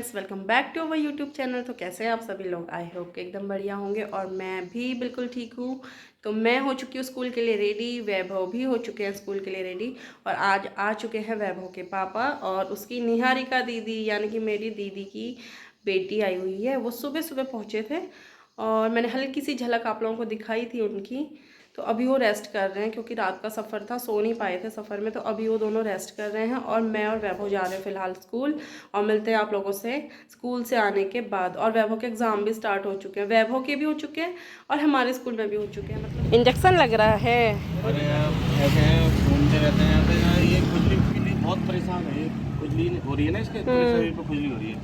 Friends, welcome back to our YouTube channel. तो कैसे हैं आप सभी लोग? आई होप कि एकदम बढ़िया होंगे और मैं भी बिल्कुल ठीक हूँ। तो मैं हो चुकी हूँ स्कूल के लिए रेडी, वैभव भी हो चुके हैं स्कूल के लिए रेडी। और आज आ चुके हैं वैभव के पापा और उसकी निहारिका दीदी यानी कि मेरी दीदी की बेटी आई हुई है। वो सुबह सुबह पहुँचे थे और मैंने हल्की सी झलक आप लोगों को दिखाई थी उनकी। तो अभी वो रेस्ट कर रहे हैं क्योंकि रात का सफ़र था, सो नहीं पाए थे सफ़र में। तो अभी वो दोनों रेस्ट कर रहे हैं और मैं और वैभव जा रहे हैं फ़िलहाल स्कूल। और मिलते हैं आप लोगों से स्कूल से आने के बाद। और वैभव के एग्ज़ाम भी स्टार्ट हो चुके हैं, वैभव के भी हो चुके हैं और हमारे स्कूल में भी हो चुके हैं। मतलब इंजेक्शन लग रहा है। अरे आप ऐसे घूमते रहते हैं यहाँ पे यार, ये खुजली के लिए बहुत परेशान है। ये खुजली हो रही है ना, इसके पूरे शरीर पे खुजली हो रही है।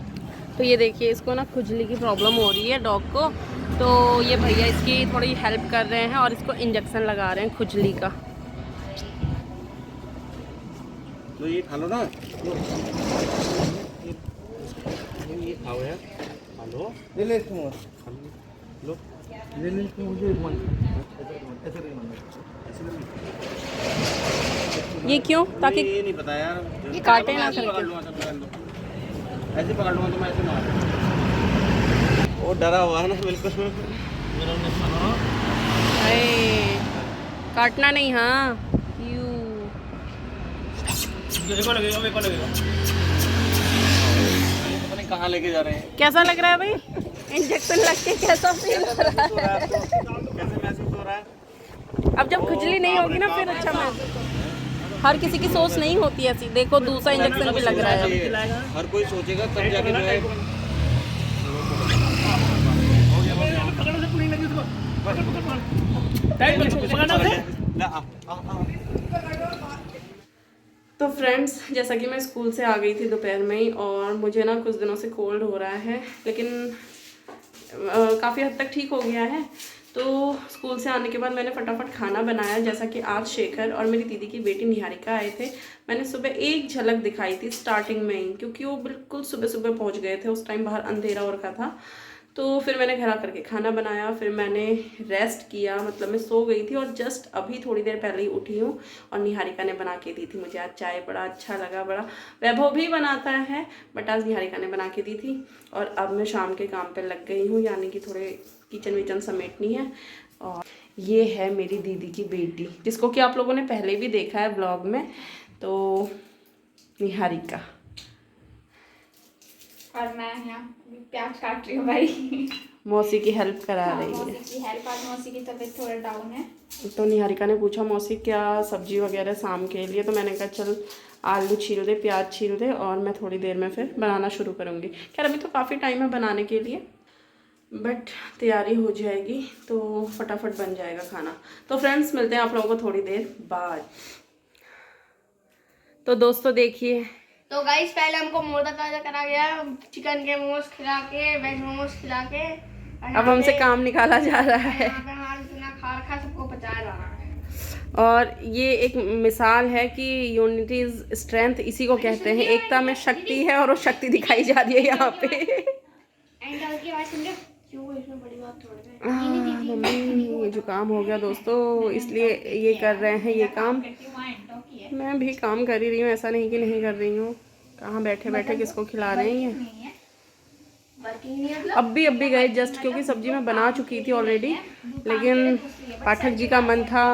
तो ये देखिए, इसको ना खुजली की प्रॉब्लम हो रही है डॉग को। तो ये भैया इसकी थोड़ी हेल्प कर रहे हैं और इसको इंजेक्शन लगा रहे हैं खुजली का। तो ये खा लो ना, ये खाओ यार, खा लो। ले ले इसको, लो ले ले इसको, मुझे ये क्यों? ताकि ये नहीं पता यार, ये काटे ना ऐसे पकड़ करके। लूँगा ऐसे पकड़ लूँगा तो मैं ऐसे मार। वो डरा हुआ है ना बिल्कुल। अरे काटना नहीं। हाँ यू देखो लगेगा, मेरे को लगेगा। पता नहीं कहाँ लेके जा रहे हैं। कैसा लग रहा है भाई? इंजेक्शन लग के कैसा फील हो रहा है? कैसे महसूस हो रहा है? अब जब खुजली नहीं होगी ना फिर अच्छा महसूस होगा। हर किसी की सोच नहीं होती ऐसी। देखो दूसरा इंजेक्शन भी लग रहा है। हर कोई सोचेगा तब जाके जो है। तो फ्रेंड्स, जैसा कि मैं स्कूल से आ गई थी दोपहर में ही और मुझे ना कुछ दिनों से कोल्ड हो रहा है, लेकिन काफ़ी हद तक ठीक हो गया है। तो स्कूल से आने के बाद मैंने फटाफट खाना बनाया। जैसा कि आज शेखर और मेरी दीदी की बेटी निहारिका आए थे। मैंने सुबह एक झलक दिखाई थी स्टार्टिंग में ही, क्योंकि वो बिल्कुल सुबह सुबह पहुंच गए थे। उस टाइम बाहर अंधेरा हो रखा था। तो फिर मैंने घर आकर के खाना बनाया, फिर मैंने रेस्ट किया। मतलब मैं सो गई थी और जस्ट अभी थोड़ी देर पहले ही उठी हूँ। और निहारिका ने बना के दी थी मुझे आज चाय, बड़ा अच्छा लगा। बड़ा वैभव भी बनाता है बट आज निहारिका ने बना के दी थी। और अब मैं शाम के काम पे लग गई हूँ, यानी कि थोड़े किचन विचन समेटनी है। और ये है मेरी दीदी की बेटी, जिसको कि आप लोगों ने पहले भी देखा है ब्लॉग में। तो निहारिका। और मैं यहाँ प्याज काट रही हूँ भाई। मौसी की हेल्प करा हाँ, रही है। मौसी की हेल्प। आज मौसी की तबीयत थोड़ा डाउन है। तो निहारिका ने पूछा मौसी क्या सब्जी वगैरह शाम के लिए। तो मैंने कहा चल आलू छील दे, प्याज छील दे और मैं थोड़ी देर में फिर बनाना शुरू करूँगी। खैर अभी तो काफ़ी टाइम है बनाने के लिए, बट तैयारी हो जाएगी तो फटाफट बन जाएगा खाना। तो फ्रेंड्स, मिलते हैं आप लोगों को थोड़ी देर बाद। तो दोस्तों देखिए, तो गाइस, पहले हमको मुर्गा ताजा करा गया, चिकन के मोमोज खिला के, वेज मोमोज खिला के। अब हमसे काम निकाला जा रहा है। यहाँ पे हमारा इतना खा रखा है, सबको पचाया जा रहा है। और ये एक मिसाल है कि यूनिटी इज स्ट्रेंथ, इसी को कहते हैं। एकता में शक्ति है और वो शक्ति दिखाई जा रही है यहाँ पे। एंगल की आवाज सुन रहे हो? क्यों इसमें बड़ी बात थोड़ी है। मम्मी जुकाम हो गया दोस्तों, इसलिए ये कर रहे हैं ये काम। मैं भी काम कर ही रही हूँ, ऐसा नहीं कि नहीं कर रही हूँ। कहाँ बैठे बैठे किसको खिला रहे हैं ये। अब भी गए जस्ट, क्योंकि सब्जी मैं बना चुकी थी ऑलरेडी। लेकिन पाठक जी का मन था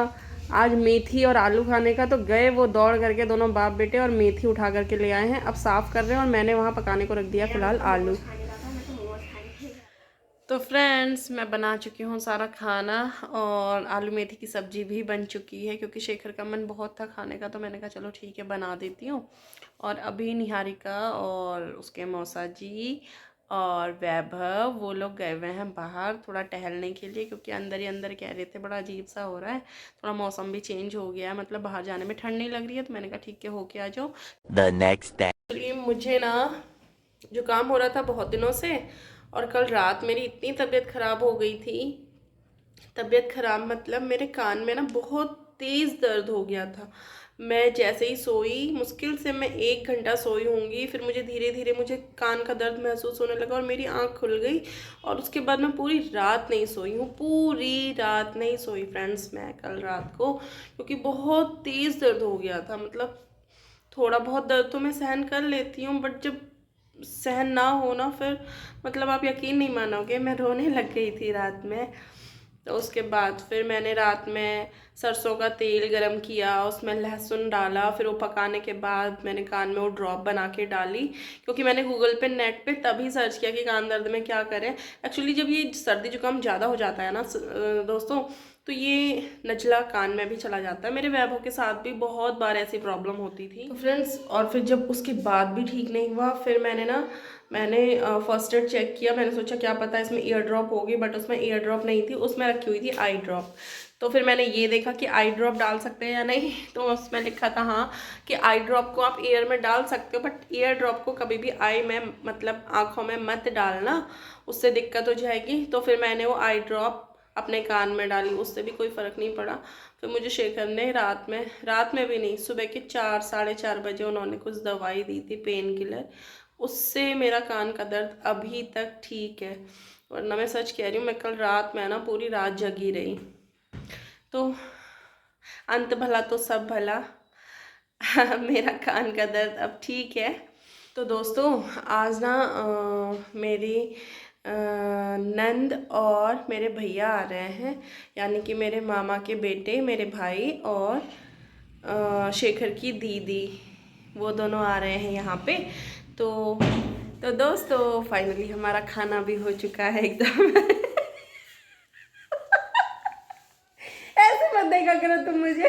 आज मेथी और आलू खाने का, तो गए वो दौड़ करके दोनों बाप बेटे और मेथी उठा करके ले आए हैं। अब साफ़ कर रहे हैं और मैंने वहाँ पकाने को रख दिया फ़िलहाल आलू। तो फ्रेंड्स, मैं बना चुकी हूँ सारा खाना और आलू मेथी की सब्ज़ी भी बन चुकी है, क्योंकि शेखर का मन बहुत था खाने का। तो मैंने कहा चलो ठीक है बना देती हूँ। और अभी निहारिका और उसके मौसा जी और वैभव वो लोग गए हुए हैं बाहर थोड़ा टहलने के लिए, क्योंकि अंदर ही अंदर कह रहे थे बड़ा अजीब सा हो रहा है, थोड़ा मौसम भी चेंज हो गया है, मतलब बाहर जाने में ठंड नहीं लग रही है। तो मैंने कहा ठीक है होके आ जाओ। The next day. मुझे ना जुकाम हो रहा था बहुत दिनों से, और कल रात मेरी इतनी तबीयत ख़राब हो गई थी। तबीयत ख़राब मतलब मेरे कान में ना बहुत तेज़ दर्द हो गया था। मैं जैसे ही सोई, मुश्किल से मैं 1 घंटा सोई होंगी, फिर मुझे धीरे धीरे मुझे कान का दर्द महसूस होने लगा और मेरी आँख खुल गई। और उसके बाद मैं पूरी रात नहीं सोई हूँ, पूरी रात नहीं सोई फ्रेंड्स मैं कल रात को, क्योंकि बहुत तेज़ दर्द हो गया था। मतलब थोड़ा बहुत दर्द तो मैं सहन कर लेती हूँ, बट जब सहन ना हो ना, फिर मतलब आप यकीन नहीं मानोगे, मैं रोने लग गई थी रात में। तो उसके बाद फिर मैंने रात में सरसों का तेल गरम किया, उसमें लहसुन डाला, फिर वो पकाने के बाद मैंने कान में वो ड्रॉप बना के डाली, क्योंकि मैंने गूगल पे नेट पे तभी सर्च किया कि कान दर्द में क्या करें। एक्चुअली जब ये सर्दी जुकाम ज़्यादा हो जाता है ना दोस्तों, तो ये नजला कान में भी चला जाता है। मेरे वैभव के साथ भी बहुत बार ऐसी प्रॉब्लम होती थी। तो फ्रेंड्स, और फिर जब उसके बाद भी ठीक नहीं हुआ, फिर मैंने फर्स्ट एड चेक किया। मैंने सोचा क्या पता इसमें ईयर ड्रॉप होगी, बट उसमें ईयर ड्रॉप नहीं थी, उसमें रखी हुई थी आई ड्रॉप। तो फिर मैंने ये देखा कि आई ड्रॉप डाल सकते हैं या नहीं, तो उसमें लिखा था हाँ कि आई ड्रॉप को आप ईयर में डाल सकते हो, बट ईयर ड्रॉप को कभी भी आई में मतलब आँखों में मत डालना, उससे दिक्कत हो जाएगी। तो फिर मैंने वो आई ड्रॉप अपने कान में डाली, उससे भी कोई फ़र्क नहीं पड़ा। फिर मुझे शेखर ने रात में भी नहीं, सुबह के 4 साढ़े 4 बजे उन्होंने कुछ दवाई दी थी, पेन किलर, उससे मेरा कान का दर्द अभी तक ठीक है। वरना मैं सच कह रही हूँ, मैं कल रात में ना पूरी रात जगी रही। तो अंत भला तो सब भला मेरा कान का दर्द अब ठीक है। तो दोस्तों, आज ना मेरी नंद और मेरे भैया आ रहे हैं, यानी कि मेरे मामा के बेटे, मेरे भाई और शेखर की दीदी, वो दोनों आ रहे हैं यहाँ पे। तो दोस्तों, फाइनली हमारा खाना भी हो चुका है एकदम ऐसे मत देखा करो तुम मुझे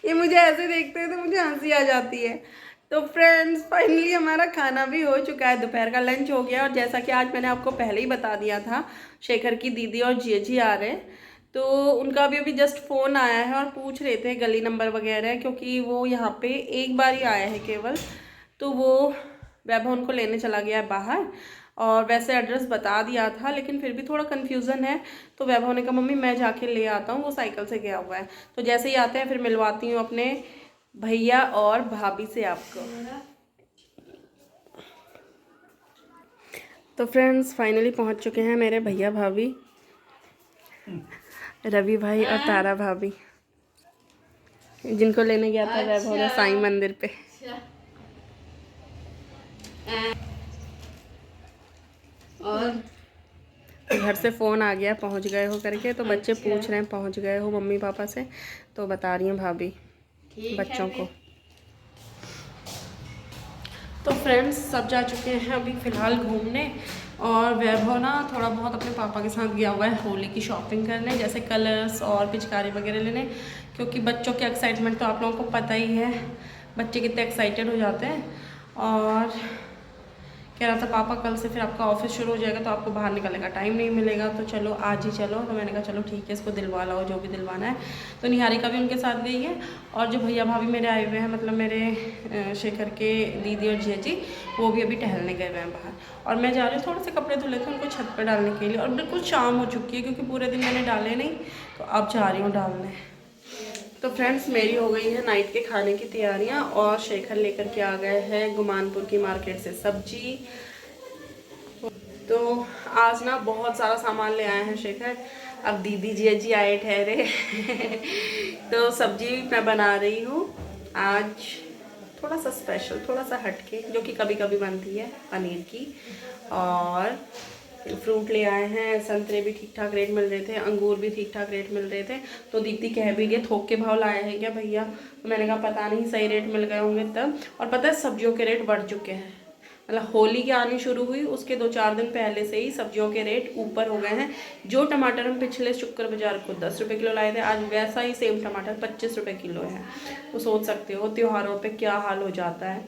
ये मुझे ऐसे देखते हैं तो मुझे हंसी आ जाती है। तो फ्रेंड्स, फाइनली हमारा खाना भी हो चुका है, दोपहर का लंच हो गया। और जैसा कि आज मैंने आपको पहले ही बता दिया था, शेखर की दीदी और जीजी आ रहे हैं। तो उनका अभी जस्ट फ़ोन आया है और पूछ रहे थे गली नंबर वगैरह, क्योंकि वो यहाँ पे एक बार ही आया है केवल। तो वो वैभव उनको लेने चला गया है बाहर, और वैसे एड्रेस बता दिया था, लेकिन फिर भी थोड़ा कन्फ्यूज़न है। तो वैभव ने कहा मम्मी मैं जाके ले आता हूँ, वो साइकिल से गया हुआ है। तो जैसे ही आते हैं फिर मिलवाती हूँ अपने भैया और भाभी से आपको। तो फ्रेंड्स, फाइनली पहुँच चुके हैं मेरे भैया भाभी, रवि भाई और तारा भाभी, जिनको लेने गया था वैभव ने साईं मंदिर पे। और घर से फ़ोन आ गया पहुंच गए हो करके, तो बच्चे पूछ रहे हैं पहुंच गए हो मम्मी पापा से, तो बता रही हैं भाभी बच्चों को। तो फ्रेंड्स, सब जा चुके हैं अभी फ़िलहाल घूमने, और वैभव ना थोड़ा बहुत अपने पापा के साथ गया हुआ है होली की शॉपिंग करने, जैसे कलर्स और पिचकारी वगैरह लेने, क्योंकि बच्चों के एक्साइटमेंट तो आप लोगों को पता ही है, बच्चे कितने एक्साइटेड हो जाते हैं। और कह रहा था पापा कल से फिर आपका ऑफिस शुरू हो जाएगा, तो आपको बाहर निकलने का टाइम नहीं मिलेगा, तो चलो आज ही चलो। तो मैंने कहा चलो ठीक है, इसको दिलवा लाओ जो भी दिलवाना है। तो निहारिका भी उनके साथ गई है, और जो भैया भाभी मेरे आए हुए हैं, मतलब मेरे शेखर के दीदी और जीजी, वो भी अभी टहलने गए हुए हैं बाहर। और मैं जा रही हूँ, थोड़े से कपड़े धुले थे उनको छत पर डालने के लिए, और बिल्कुल शाम हो चुकी है क्योंकि पूरे दिन मैंने डाले नहीं, तो अब जा रही हूँ डालने। तो फ्रेंड्स, मेरी हो गई है नाइट के खाने की तैयारियां, और शेखर लेकर के आ गए हैं गुमानपुर की मार्केट से सब्जी। तो आज ना बहुत सारा सामान ले आए हैं शेखर। अब दीदी जी आए ठहरे तो सब्जी मैं बना रही हूँ आज, थोड़ा सा स्पेशल, थोड़ा सा हटके, जो कि कभी कभी बनती है, पनीर की। और फ्रूट ले आए हैं, संतरे भी ठीक ठाक रेट मिल रहे थे, अंगूर भी ठीक ठाक रेट मिल रहे थे। तो दीदी कह भी गए थोक के भाव लाए हैं क्या भैया, तो मैंने कहा पता नहीं, सही रेट मिल गए होंगे तब। और पता है सब्जियों के रेट बढ़ चुके हैं, मतलब होली की आनी शुरू हुई उसके 2-4 दिन पहले से ही सब्जियों के रेट ऊपर हो गए हैं। जो टमाटर हम पिछले शुक्र बाजार को 10 रुपये किलो लाए थे, आज वैसा ही सेम टमाटर 25 रुपये किलो है। तो सोच सकते हो त्योहारों पे क्या हाल हो जाता है।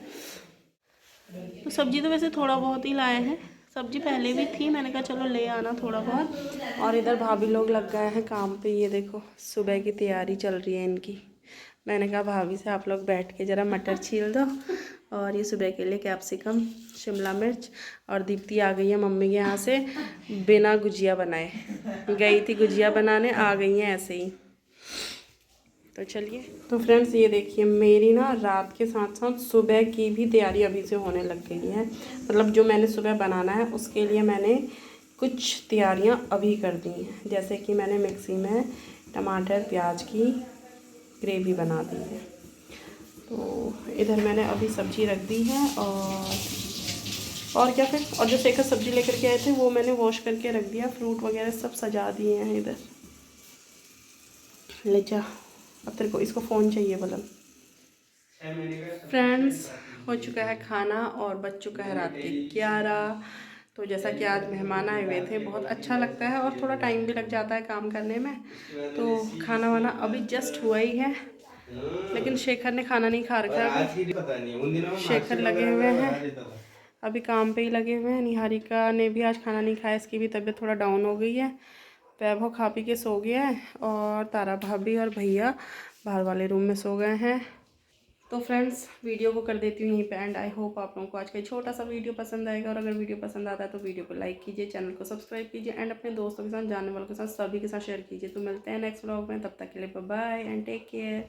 तो सब्जी तो वैसे थोड़ा बहुत ही लाए हैं, सब्जी पहले भी थी, मैंने कहा चलो ले आना थोड़ा बहुत। और इधर भाभी लोग लग गए हैं काम पे, ये देखो सुबह की तैयारी चल रही है इनकी। मैंने कहा भाभी से आप लोग बैठ के ज़रा मटर छील दो, और ये सुबह के लिए कैप्सिकम, शिमला मिर्च। और दीप्ति आ गई है मम्मी के यहाँ से बिना गुजिया बनाए, गई थी गुजिया बनाने, आ गई हैं ऐसे ही। तो चलिए, तो फ्रेंड्स ये देखिए, मेरी ना रात के साथ साथ सुबह की भी तैयारी अभी से होने लग गई है। मतलब जो मैंने सुबह बनाना है उसके लिए मैंने कुछ तैयारियां अभी कर दी हैं, जैसे कि मैंने मिक्सी में टमाटर प्याज की ग्रेवी बना दी है। तो इधर मैंने अभी सब्ज़ी रख दी है और क्या फिर, और जो शेखर सब्ज़ी लेकर के आए थे वो मैंने वॉश करके रख दिया, फ्रूट वगैरह सब सजा दिए हैं इधर। ले जा, अब तेरे को इसको फ़ोन चाहिए बोला। फ्रेंड्स, हो चुका है खाना और बज चुका है रात के 11। तो जैसा कि आज मेहमान आए हुए थे, बहुत अच्छा लगता है और थोड़ा टाइम भी लग जाता है काम करने में। तो खाना वाना अभी जस्ट हुआ ही है, लेकिन शेखर ने खाना नहीं खा रखा है। शेखर लगे हुए हैं अभी काम पे ही लगे हुए हैं। निहारिका ने भी आज खाना नहीं खाया, इसकी भी तबीयत थोड़ा डाउन हो गई है। वैभव खा पी के सो गया है और तारा भाभी और भैया बाहर वाले रूम में सो गए हैं। तो फ्रेंड्स, वीडियो को कर देती हूँ यहीं पे एंड। आई होप आप लोगों को आज का छोटा सा वीडियो पसंद आएगा, और अगर वीडियो पसंद आता है तो वीडियो को लाइक कीजिए, चैनल को सब्सक्राइब कीजिए एंड अपने दोस्तों के साथ, जानने वालों के साथ, सभी के साथ शेयर कीजिए। तो मिलते हैं नेक्स्ट व्लॉग में, तब तक के लिए bye bye and take care.